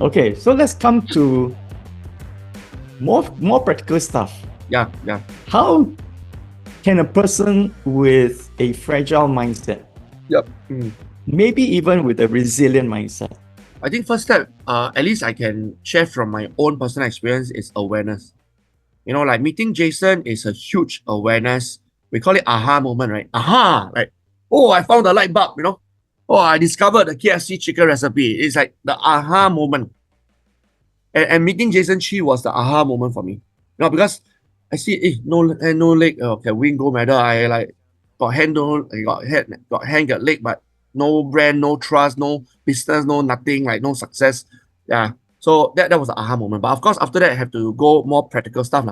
Okay, so let's come to more practical stuff. Yeah. How can a person with a fragile mindset, Yep. maybe even with a resilient mindset? I think first step, at least I can share from my own personal experience, is awareness. Like meeting Jason is a huge awareness. We call it aha moment, right? Aha, right? Oh, I found the light bulb, Oh, I discovered the KFC chicken recipe. It's like the aha moment. And meeting Jason Chi was the aha moment for me. Because I see, no leg, can win gold medal. I like got hand, got hand, got leg, but no brand, no trust, no business, no nothing, like no success. Yeah. So that was the aha moment. But of course, after that, I have to go more practical stuff.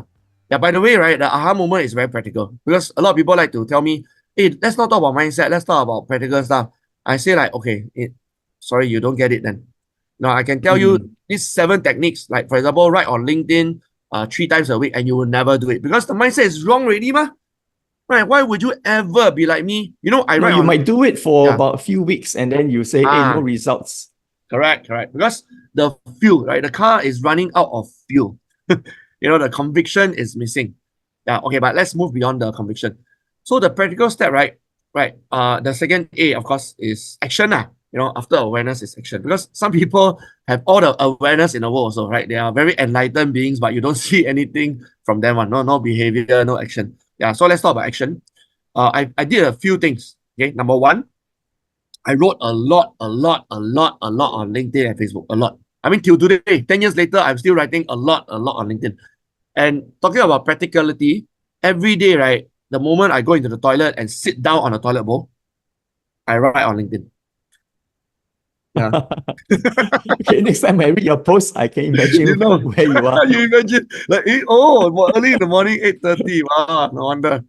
Yeah, by the way, right, the aha moment is very practical because a lot of people like to tell me, hey, let's not talk about mindset, let's talk about practical stuff. I say like, okay, sorry, you don't get it then. Now I can tell you these 7 techniques, like for example, write on LinkedIn 3 times a week and you will never do it because the mindset is wrong already, ma. Right? Why would you ever be like me? I write you on might do it for about a few weeks and then you say, hey, no results. Correct. Because the fuel, right? The car is running out of fuel. The conviction is missing. Yeah, okay, but let's move beyond the conviction. So the practical step, right? The second A, of course, is action. After awareness is action. Because some people have all the awareness in the world also, right? They are very enlightened beings, but you don't see anything from them. No behavior, no action. Yeah, so let's talk about action. I did a few things. Okay, number 1, I wrote a lot on LinkedIn and Facebook. A lot. I mean, till today, 10 years later, I'm still writing a lot on LinkedIn. And talking about practicality, every day, right, the moment I go into the toilet and sit down on a toilet bowl, I write on LinkedIn. Yeah. Okay, next time I read your post, I can imagine where you are. You imagine, like, early in the morning, 8:30. Wow, no wonder.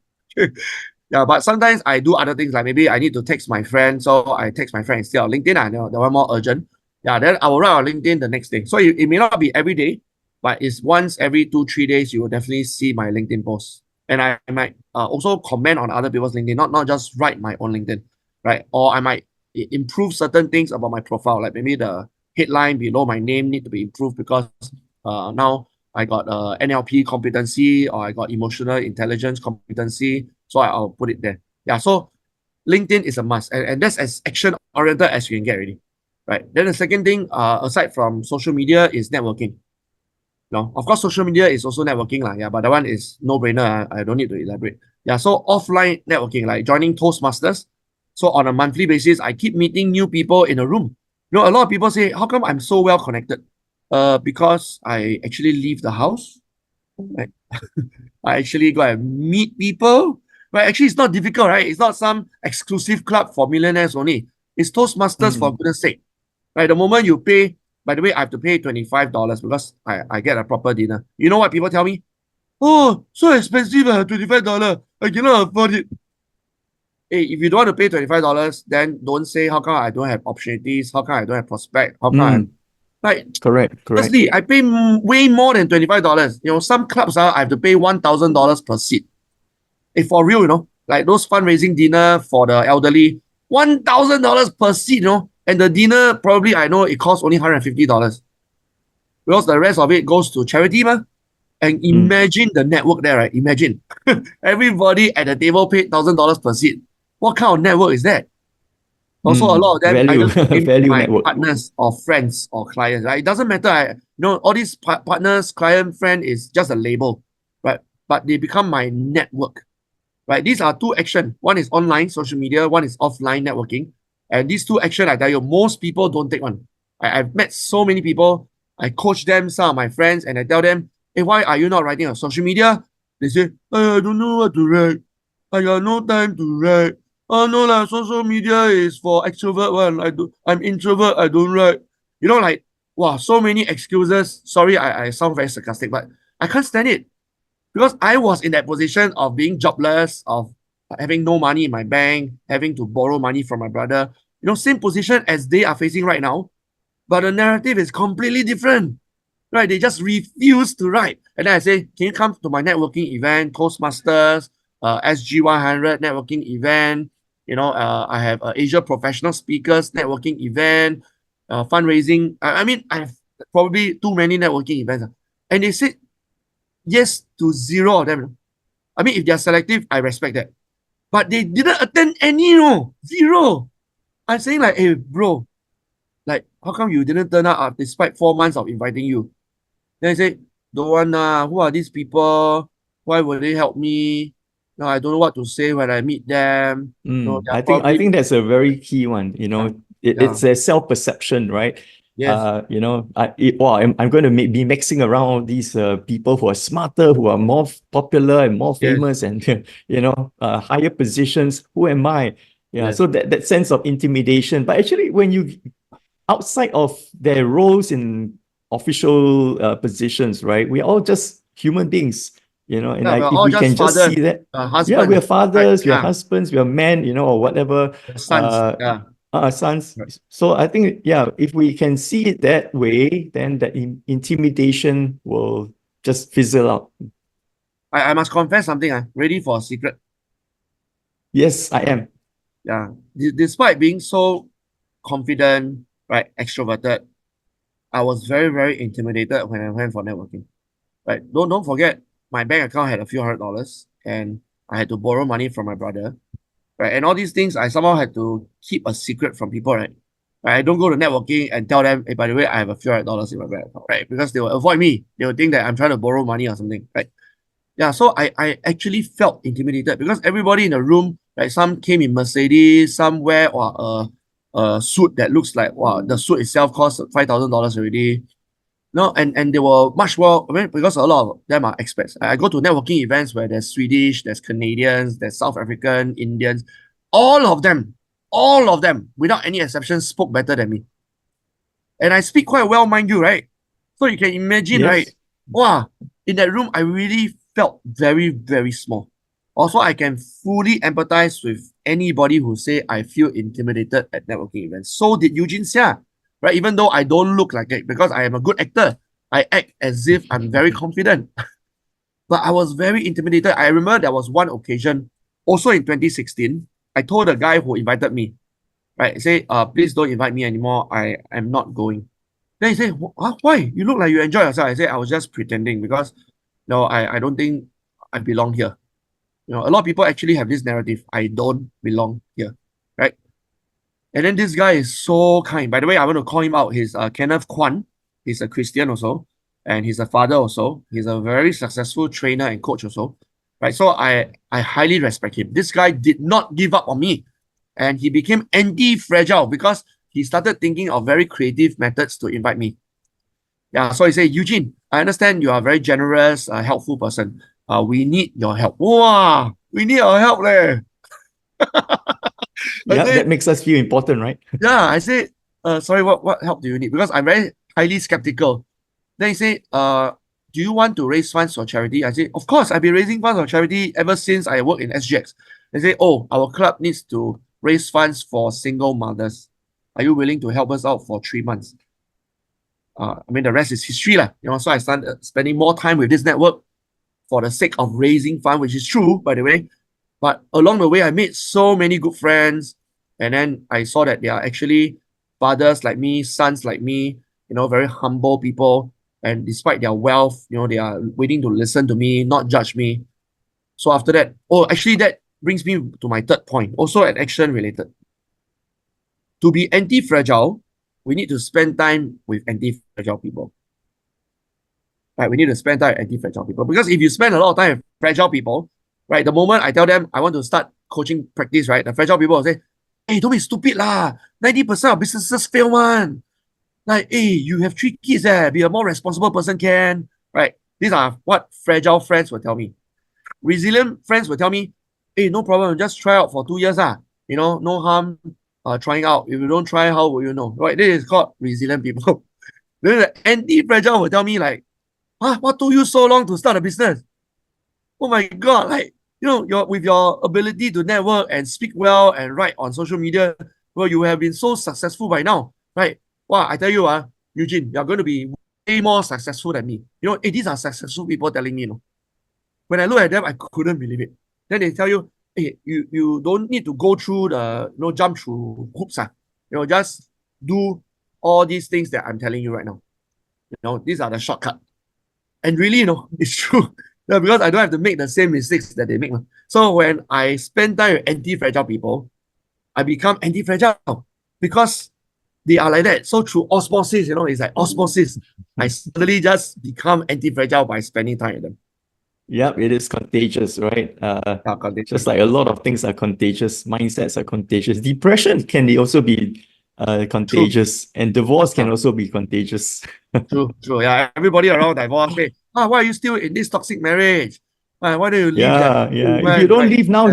Yeah, but sometimes I do other things, like maybe I need to text my friend, so I text my friend instead of LinkedIn. I know that one more urgent. Yeah, then I will write on LinkedIn the next day. So it may not be every day, but it's once every 2-3 days you will definitely see my LinkedIn posts. And I might also comment on other people's LinkedIn, not just write my own LinkedIn, right? Or I might improve certain things about my profile, like maybe the headline below my name need to be improved because now I got NLP competency, or I got emotional intelligence competency. So I'll put it there. Yeah, so LinkedIn is a must. And that's as action-oriented as you can get already. Right. Then the second thing, aside from social media, is networking. No, of course, social media is also networking. Yeah, but that one is no-brainer. I don't need to elaborate. Yeah, so offline networking, like joining Toastmasters. So on a monthly basis, I keep meeting new people in a room. A lot of people say, how come I'm so well connected? Because I actually leave the house. Right? I actually go and meet people. Right? Actually, it's not difficult, right? It's not some exclusive club for millionaires only. It's Toastmasters, for goodness sake. Right? The moment you pay, by the way, I have to pay $25 because I get a proper dinner. You know what people tell me? Oh, so expensive, $25. I cannot afford it. Hey, if you don't want to pay $25, then don't say how come I don't have opportunities, how come I don't have prospect, how come I'm right. Correct. Honestly, I pay way more than $25. Some clubs I have to pay $1,000 per seat. If for real, like those fundraising dinner for the elderly, $1,000 per seat, and the dinner probably I know it costs only $150 because the rest of it goes to charity, ma. And imagine the network there, right? Imagine everybody at the table paid $1,000 per seat. What kind of network is that? Also, a lot of them value, either became value my network. partners or friends or clients. Right? It doesn't matter. All these partners, client, friend is just a label, right? But they become my network, right? These are 2 action. One is online social media. One is offline networking. And these 2 action, I tell you, most people don't take one. I've met so many people. I coach them, some of my friends, and I tell them, hey, why are you not writing on social media? They say, I don't know what to write. I got no time to write. Oh, no, lah, social media is for extrovert one. I'm introvert, I don't write. Like, wow, so many excuses. Sorry, I sound very sarcastic, but I can't stand it. Because I was in that position of being jobless, of having no money in my bank, having to borrow money from my brother. Same position as they are facing right now. But the narrative is completely different. Right? They just refuse to write. And then I say, can you come to my networking event, Toastmasters, SG100 networking event? I have Asia Professional Speakers networking event, fundraising. I mean, I have probably too many networking events. And they said yes to zero of them. I mean, if they're selective, I respect that. But they didn't attend any, no, zero. I'm saying like, hey, bro, like, how come you didn't turn up despite 4 months of inviting you? Then I say, don't want, who are these people? Why would they help me? No, I don't know what to say when I meet them. No, they're I probably, think that's a very key one. yeah, yeah, It's a self-perception, right? yes, I'm going to be mixing around these people who are smarter, who are more popular and more yes, famous, and higher positions. Who am I? Yeah, yes. so that sense of intimidation. But actually, when you outside of their roles in official positions, right? We're all just human beings, and Yeah, we're if all we can just just father, see that, yeah, we husband, are right? fathers, we are Yeah, husbands, we are men, or whatever, sons. uh, Yeah. sons. Right. So I think, yeah, if we can see it that way, then that intimidation will just fizzle out. I must confess something. Ready for a secret. Yes, I am. Yeah. Despite being so confident, right, extroverted, I was very, very intimidated when I went for networking. Right. Don't forget, my bank account had a few $100 and I had to borrow money from my brother. Right. And all these things I somehow had to keep a secret from people, right? Right. I don't go to networking and tell them, hey, by the way, I have a few $100 in my bank account, right? Because they will avoid me. They will think that I'm trying to borrow money or something, right? Yeah, so I actually felt intimidated because everybody in the room, like some came in Mercedes, some wear a suit that looks like, wow, the suit itself costs $5,000 already. No, and they were much more, I mean, because a lot of them are expats. I go to networking events where there's Swedish, there's Canadians, there's South African, Indians. All of them, all of them, without any exception, spoke better than me. And I speak quite well, mind you, right? So you can imagine, right? Yes. Wow, in that room, I really felt very, very small. Also, I can fully empathize with anybody who say I feel intimidated at networking events. So did Eugene Seah, right? Even though I don't look like it because I am a good actor, I act as if I'm very confident. But I was very intimidated. I remember there was one occasion, also in 2016, I told the guy who invited me, right, say, please don't invite me anymore. I am not going. Then he said, huh, why? You look like you enjoy yourself. I said, I was just pretending because no, I don't think I belong here. A lot of people actually have this narrative. I don't belong here. Right. And then this guy is so kind. By the way, I want to call him out. He's Kenneth Kwan. He's a Christian also. And he's a father also. He's a very successful trainer and coach also. Right. So I highly respect him. This guy did not give up on me. And he became anti-fragile because he started thinking of very creative methods to invite me. Yeah, so he said, Eugene, I understand you are a very generous, helpful person. We need your help. Wow, we need your help, leh. I Yeah, said, that makes us feel important, right? yeah, I said, sorry, what help do you need? Because I'm very highly skeptical. Then he said, do you want to raise funds for charity? I said, of course, I've been raising funds for charity ever since I work in SGX. They say, oh, our club needs to raise funds for single mothers. Are you willing to help us out for 3 months? I mean, the rest is history, lah. So I started spending more time with this network for the sake of raising fund, which is true, by the way. But along the way, I made so many good friends. And then I saw that they are actually fathers like me, sons like me, very humble people. And despite their wealth, they are waiting to listen to me, not judge me. So after that, oh, actually, that brings me to my third point, also an action related. To be anti-fragile, we need to spend time with anti-fragile people. Right? We need to spend time with anti-fragile people. Because if you spend a lot of time with fragile people, right, the moment I tell them I want to start coaching practice, right, the fragile people will say, hey, don't be stupid lah. 90% of businesses fail one. Like, hey, you have 3 kids, be a more responsible person can. Right? These are what fragile friends will tell me. Resilient friends will tell me, hey, no problem, just try out for 2 years. No harm trying out. If you don't try, how will you know? Right? This is called resilient people. Then the anti-fragile will tell me like, what took you so long to start a business? Oh my God, like, with your ability to network and speak well and write on social media, well, you have been so successful by now, right? Wow, I tell you, Eugene, you're going to be way more successful than me. These are successful people telling me, When I look at them, I couldn't believe it. Then they tell you, hey, you don't need to go through jump through hoops. Just do all these things that I'm telling you right now. These are the shortcut. And really, it's true. Yeah, because I don't have to make the same mistakes that they make. So when I spend time with anti-fragile people, I become anti-fragile because they are like that. So through osmosis, it's like osmosis. I suddenly just become anti-fragile by spending time with them. Yep, it is contagious, right? Yeah, contagious. Just like a lot of things are contagious, mindsets are contagious. Depression can also be True. contagious, and divorce can Yeah, also be contagious. true, true. Yeah, everybody around divorce say, why are you still in this toxic marriage? Why don't you leave that Yeah, yeah. If you woman? don't Right? leave now,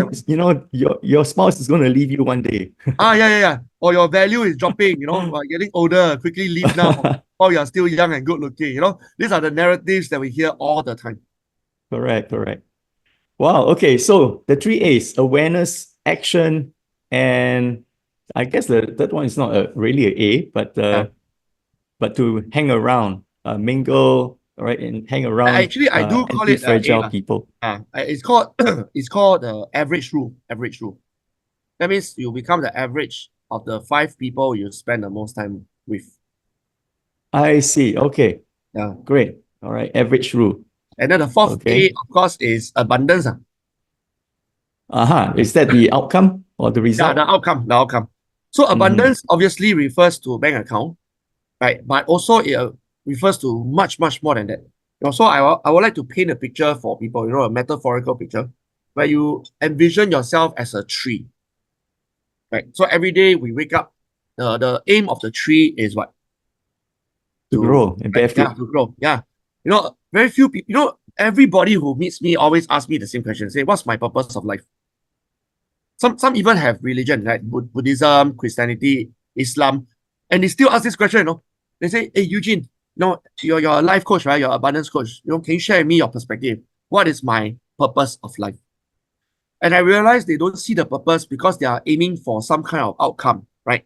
Yeah. your spouse is going to leave you one day. Yeah, yeah, yeah. Or your value is dropping, getting older, quickly leave now. While you're still young and good looking, These are the narratives that we hear all the time. Correct, correct. Wow. Okay. So the three A's: awareness, action, and I guess the third one is not really a A, Yeah. but to hang around, mingle, all right, and hang around Actually, I do call it A anti-fragile lah. people. It's called it's called the average rule. Average rule. That means you become the average of the 5 people you spend the most time with. I see. Okay. Yeah. Great. All right. Average rule. And then the fourth A, Okay. of course, is abundance. Is that the outcome or the Yeah, the result? outcome. The outcome. So Mm-hmm. abundance obviously refers to bank account, right? But also it refers to much, much more than that. So I would like to paint a picture for people, a metaphorical picture, where you envision yourself as a tree, right? So every day we wake up, the aim of the tree is what? To To grow and bear yeah, fruit. to grow. Yeah. Very few people, everybody who meets me always asks me the same question. Say, what's my purpose of life? Some even have religion, right? Buddhism, Christianity, Islam, and they still ask this question. They say, hey Eugene, you're a life coach, right? You're an abundance coach. Can you share with me your perspective? What is my purpose of life? And I realize they don't see the purpose because they are aiming for some kind of outcome, right?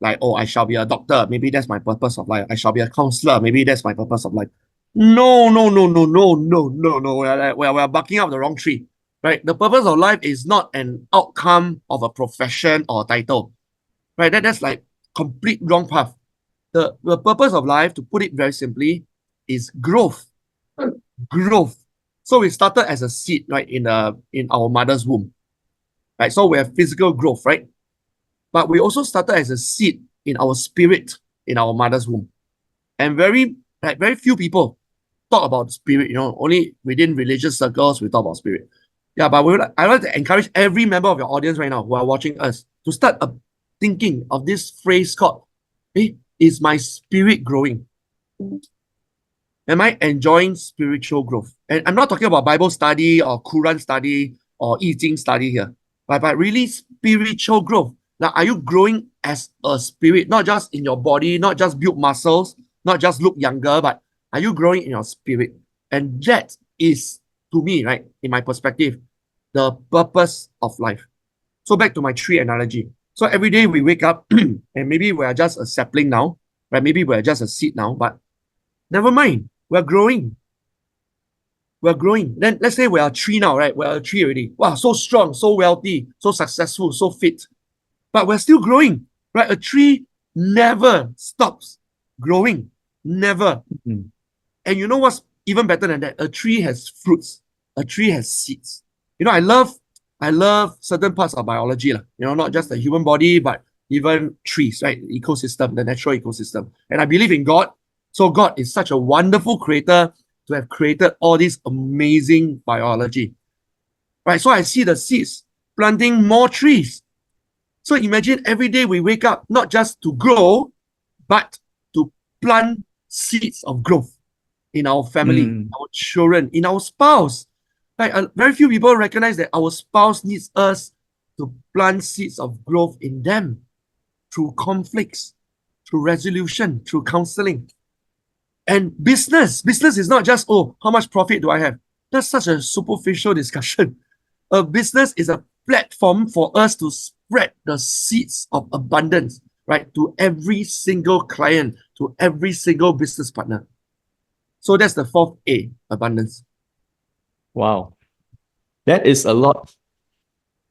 Like, oh, I shall be a doctor. Maybe that's my purpose of life. I shall be a counselor. Maybe that's my purpose of life. No, no, no, no, no, no, no, no. We're barking up the wrong tree, right? The purpose of life is not an outcome of a profession or a title, right? That's like complete wrong path. The purpose of life, to put it very simply, is growth. Growth. So we started as a seed, right, in our mother's womb, right? So we have physical growth, right? But we also started as a seed in our spirit in our mother's womb. And very few people talk about spirit, only within religious circles we talk about spirit. Yeah, but I would like to encourage every member of your audience right now who are watching us to start thinking of this phrase called, hey, is my spirit growing? Am I enjoying spiritual growth? And I'm not talking about Bible study or Quran study or I Ching study here, but really spiritual growth. Now, are you growing as a spirit, not just in your body, not just build muscles, not just look younger, but are you growing in your spirit? And that is, to me, right, in my perspective, the purpose of life. So back to my tree analogy. So every day we wake up and maybe we're just a sapling now, right? Maybe we're just a seed now, but never mind. We're growing. We're growing. Then let's say we are a tree now, right? We're a tree already. Wow, so strong, so wealthy, so successful, so fit. But we're still growing, right? A tree never stops growing. Never. Mhm. And you know what's even better than that? A tree has fruits. A tree has seeds. I love certain parts of biology, not just the human body, but even trees, right? The ecosystem, the natural ecosystem. And I believe in God. So God is such a wonderful creator to have created all this amazing biology. Right. So I see the seeds planting more trees. So imagine every day we wake up, not just to grow, but to plant seeds of growth in our family, Mm. our children, in our spouse. Like very few people recognize that our spouse needs us to plant seeds of growth in them through conflicts, through resolution, through counseling. And business is not just, oh, how much profit do I have? That's such a superficial discussion. A business is a platform for us to spread the seeds of abundance, right, to every single client, to every single business partner. So that's the fourth A, abundance. Wow. That is a lot.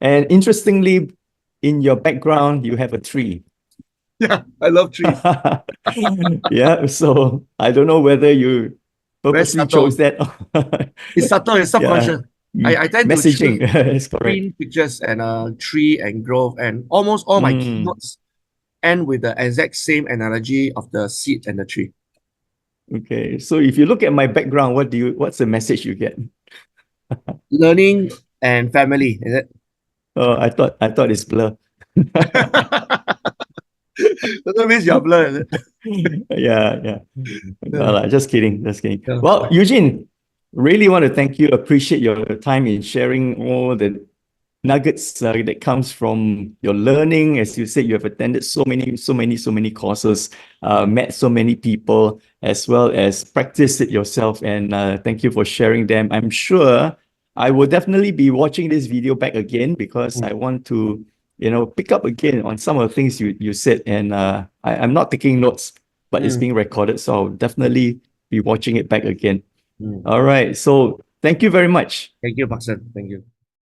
And interestingly, in your background, you have a tree. Yeah, I love trees. Yeah, so I don't know whether you Very purposely chose subtle. that. It's subtle, it's Yeah, subconscious. I tend to choose messaging is correct. green pictures and tree and grove, and almost all my Mm, keynotes end with the exact same analogy of the seed and the tree. okay, so if you look at my background, what's the message you get? Learning and family, is it? Oh, I thought it's blur. That means you're blurred, is it? Yeah, yeah. No, Yeah, just kidding, just kidding. yeah. Well, Eugene, really want to thank you. Appreciate your time in sharing all the nuggets that comes from your learning. As you said, you have attended so many courses, met so many people, as well as practiced it yourself. And thank you for sharing them. I'm sure I will definitely be watching this video back again because I Mm, want to, pick up again on some of the things you said. And I'm not taking notes, but it's mm, being recorded. So I'll definitely be watching it back again. mm. All right. So thank you very much. Thank you, Parson. Thank you.